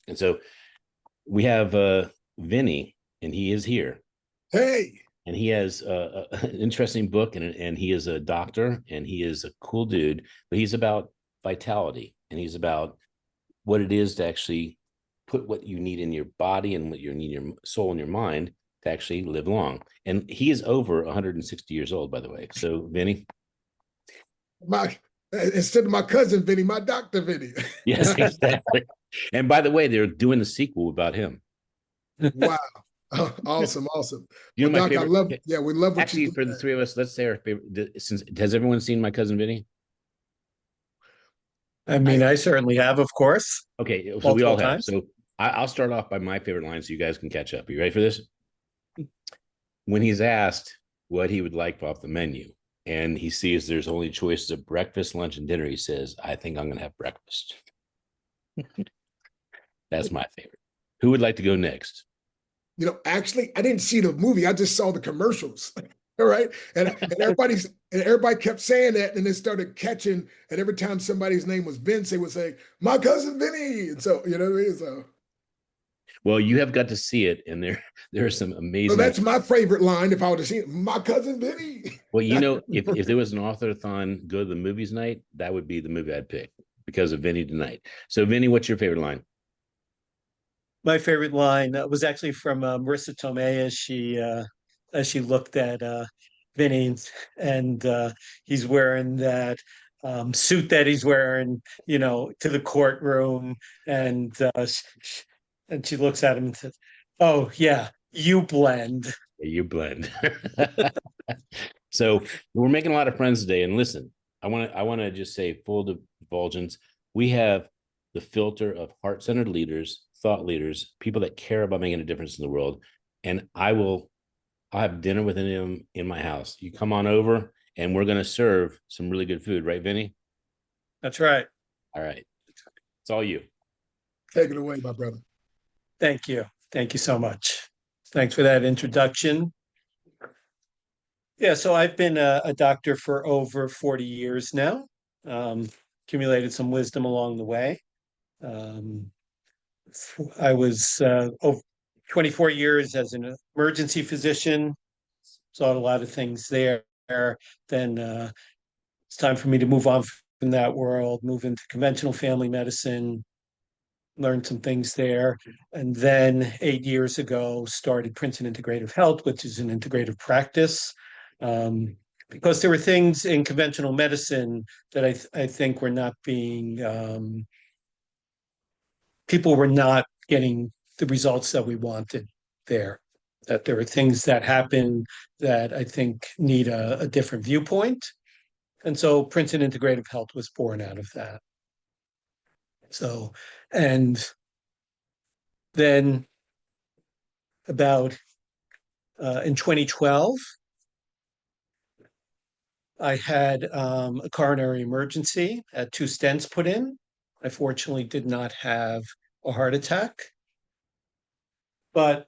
And so we have Vinny, and he is here. Hey, And he has an interesting book, and he is a doctor, and he is a cool dude, but he's about vitality, and he's about what it is to actually put what you need in your body and what you need in your soul and your mind to actually live long. And he is over 160 years old, by the way. So, Vinny. my instead of my cousin Vinny, my doctor Vinny. Yes, exactly. And by the way, they're doing the sequel about him. Wow. Awesome, awesome. You Well, know my Doc, favorite. yeah, we love what you Actually, do, for the man. three of us, let's say our favorite. Since has everyone seen my cousin Vinny? I I mean, I certainly have, of course, Okay, so we multiple all have. times. So I'll start off by my favorite line, so you guys can catch up. You ready for this? When he's asked what he would like off the menu, and he sees there's only choices of breakfast, lunch, and dinner, he says, "I think I'm going to have breakfast." That's my favorite. Who would like to go next? Actually, I didn't see the movie. I just saw the commercials. All right. And everybody kept saying that, and it started catching. And every time somebody's name was Vince, they would say, my cousin Vinny. And so, you know what I mean? Well, you have got to see it, and there are some So amazing. that's my favorite line if I would have seen it. My cousin Vinny. Well, if there was an author-thon go to the movies night, that would be the movie I'd pick because of Vinny tonight. So, Vinny, what's your favorite line? My favorite line was actually from Marissa Tomei as she looked at Vinny, and he's wearing that suit that he's wearing, to the courtroom, and and she looks at him and says, "Oh yeah, you blend." You blend. So we're making a lot of friends today. And listen, I want to just say full divulgence. We have the filter of heart-centered leaders, thought leaders, people that care about making a difference in the world. And I'll have dinner with them in my house. You come on over and we're gonna serve some really good food, right, Vinny? That's right. All right. It's all you. Take it away, my brother. Thank you. Thank you so much. Thanks for that introduction. Yeah, so I've been a doctor for over 40 years now. Accumulated some wisdom along the way. Um, I was over 24 years as an emergency physician, saw a lot of things there. Then it's time for me to move on from that world, move into conventional family medicine, learned some things there. And then 8 years ago, started Princeton Integrative Health, which is an integrative practice. Because there were things in conventional medicine that I think were not being, people were not getting the results that we wanted there. That there are things that happen that I think need a different viewpoint. And so Princeton Integrative Health was born out of that. So, and then about in 2012, I had a coronary emergency, had two stents put in. I fortunately did not have a heart attack, but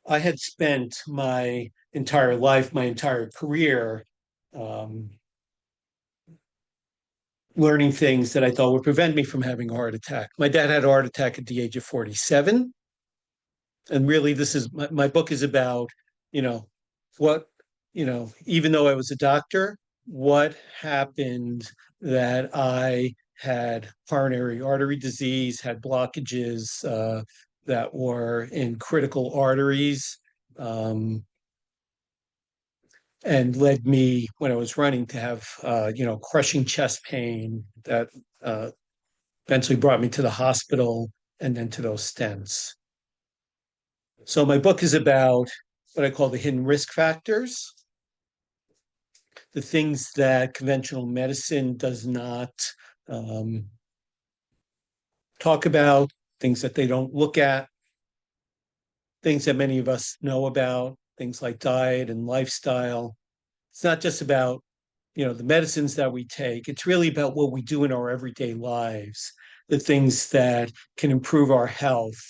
I had spent my entire life, my entire career, um, learning things that I thought would prevent me from having a heart attack. My dad had a heart attack at the age of 47. And really, this is my book is about, you know, what, even though I was a doctor, what happened that I had coronary artery disease, had blockages that were in critical arteries, um, and led me when I was running to have, crushing chest pain that eventually brought me to the hospital and then to those stents. So my book is about what I call the hidden risk factors, the things that conventional medicine does not um, talk about, things that they don't look at, things that many of us know about, things like diet and lifestyle. It's not just about, the medicines that we take. It's really about what we do in our everyday lives, the things that can improve our health,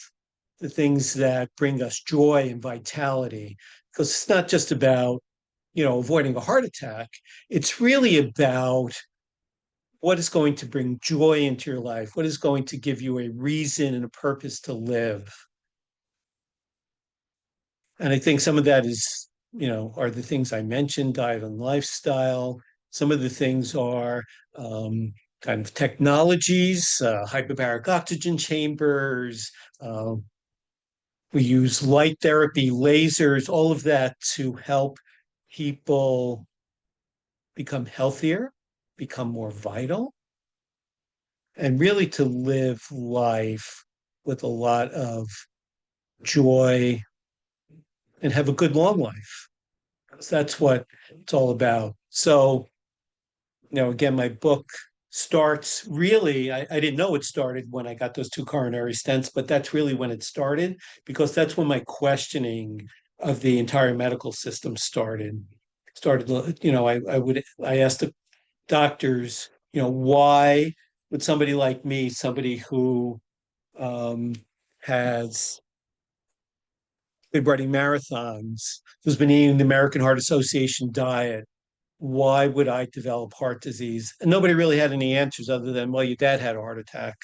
the things that bring us joy and vitality. Because it's not just about, avoiding a heart attack. It's really about what is going to bring joy into your life? What is going to give you a reason and a purpose to live? And I think some of that is, are the things I mentioned, diet and lifestyle. Some of the things are kind of technologies, hyperbaric oxygen chambers. We use light therapy, lasers, all of that to help people become healthier, become more vital, and really to live life with a lot of joy and have a good long life. So that's what it's all about. So, again, my book starts really, I didn't know it started when I got those two coronary stents, but that's really when it started, because that's when my questioning of the entire medical system started. I asked the doctors, why would somebody like me, somebody who has been running marathons, who's been eating the American Heart Association diet, why would I develop heart disease? And nobody really had any answers other than, well, your dad had a heart attack.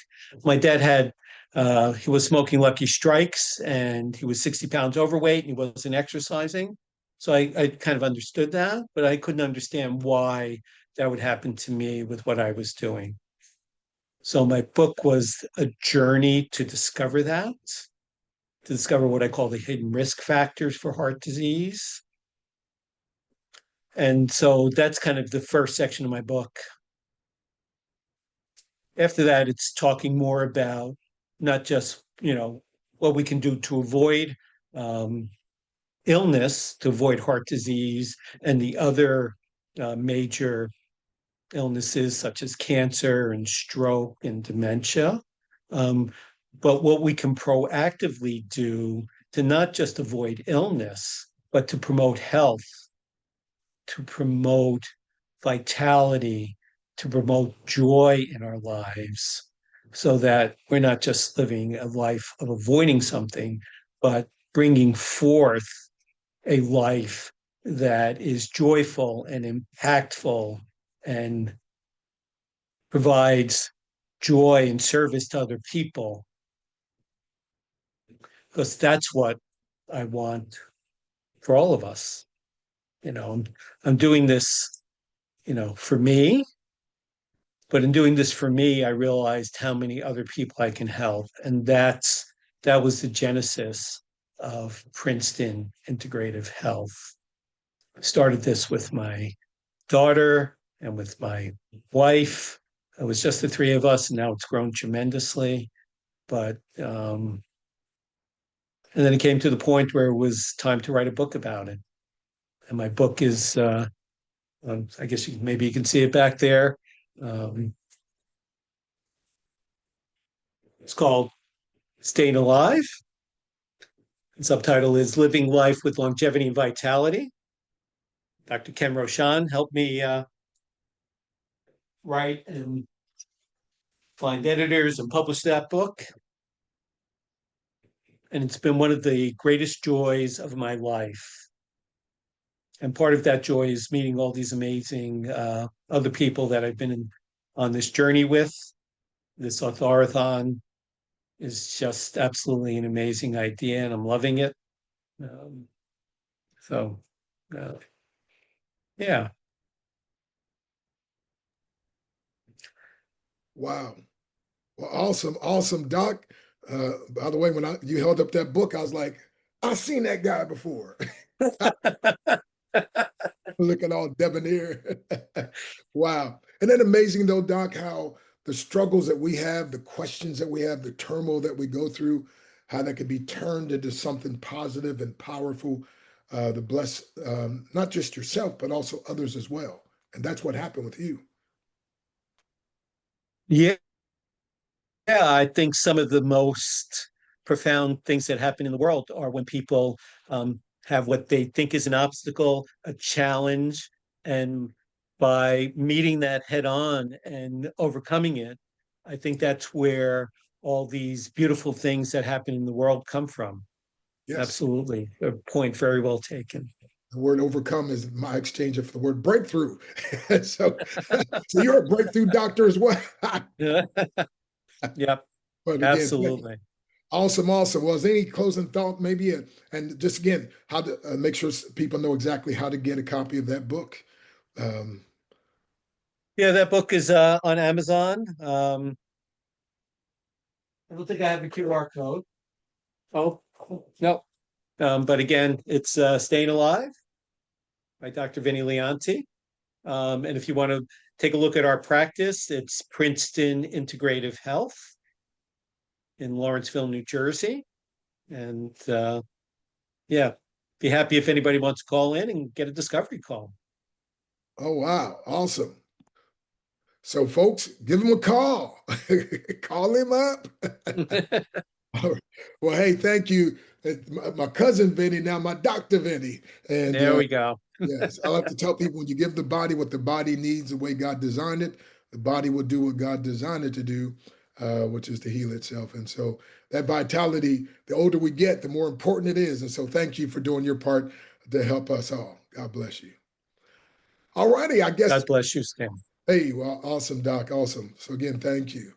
My dad he was smoking Lucky Strikes and he was 60 pounds overweight and he wasn't exercising. So I kind of understood that, but I couldn't understand why that would happen to me with what I was doing. So my book was a journey to discover that, to discover what I call the hidden risk factors for heart disease. And so that's kind of the first section of my book. After that, it's talking more about not just, what we can do to avoid illness, to avoid heart disease and the other major illnesses such as cancer and stroke and dementia. But what we can proactively do to not just avoid illness, but to promote health, to promote vitality, to promote joy in our lives, so that we're not just living a life of avoiding something, but bringing forth a life that is joyful and impactful and provides joy and service to other people. Because that's what I want for all of us. I'm doing this, for me, but in doing this for me, I realized how many other people I can help. And that was the genesis of Princeton Integrative Health. I started this with my daughter and with my wife. It was just the three of us, and now it's grown tremendously. But and then it came to the point where it was time to write a book about it. And my book is, I guess maybe you can see it back there. It's called Staying Alive. The subtitle is Living Life with Longevity and Vitality. Dr. Ken Roshan helped me write and find editors and publish that book. And it's been one of the greatest joys of my life. And part of that joy is meeting all these amazing other people that I've been on this journey with. This authorathon is just absolutely an amazing idea, and I'm loving it. So, yeah. Wow. Well, awesome, Doc. By the way, when you held up that book, I was like, I've seen that guy before. Looking all debonair. Wow. And then amazing though, Doc, how the struggles that we have, the questions that we have, the turmoil that we go through, how that could be turned into something positive and powerful to bless not just yourself, but also others as well. And that's what happened with you. Yeah. Yeah, I think some of the most profound things that happen in the world are when people have what they think is an obstacle, a challenge, and by meeting that head on and overcoming it, I think that's where all these beautiful things that happen in the world come from. Yes. Absolutely. A point very well taken. The word overcome is my exchange of the word breakthrough. So, so you're a breakthrough doctor as well. Yep, But again, absolutely. awesome, awesome. Well, is there any closing thought, maybe, and just again, how to make sure people know exactly how to get a copy of that book? Um, Yeah, that book is on Amazon. I don't think I have a QR code. Oh, no. But again, it's Staying Alive by Dr. Vinny Leonti. And if you want to take a look at our practice, it's Princeton Integrative Health in Lawrenceville, New Jersey. And yeah, be happy if anybody wants to call in and get a discovery call. oh wow, awesome. So, folks, give him a call. Call him up. Well, hey, thank you. My cousin Vinny, now my Dr. Vinny. And There we go. yes, I like to tell people when you give the body what the body needs, the way God designed it, the body will do what God designed it to do, which is to heal itself. And so that vitality, the older we get, the more important it is. And so thank you for doing your part to help us all. God bless you. All righty, I guess. God bless you, Stan. Hey, well, awesome, Doc. Awesome. So again, thank you.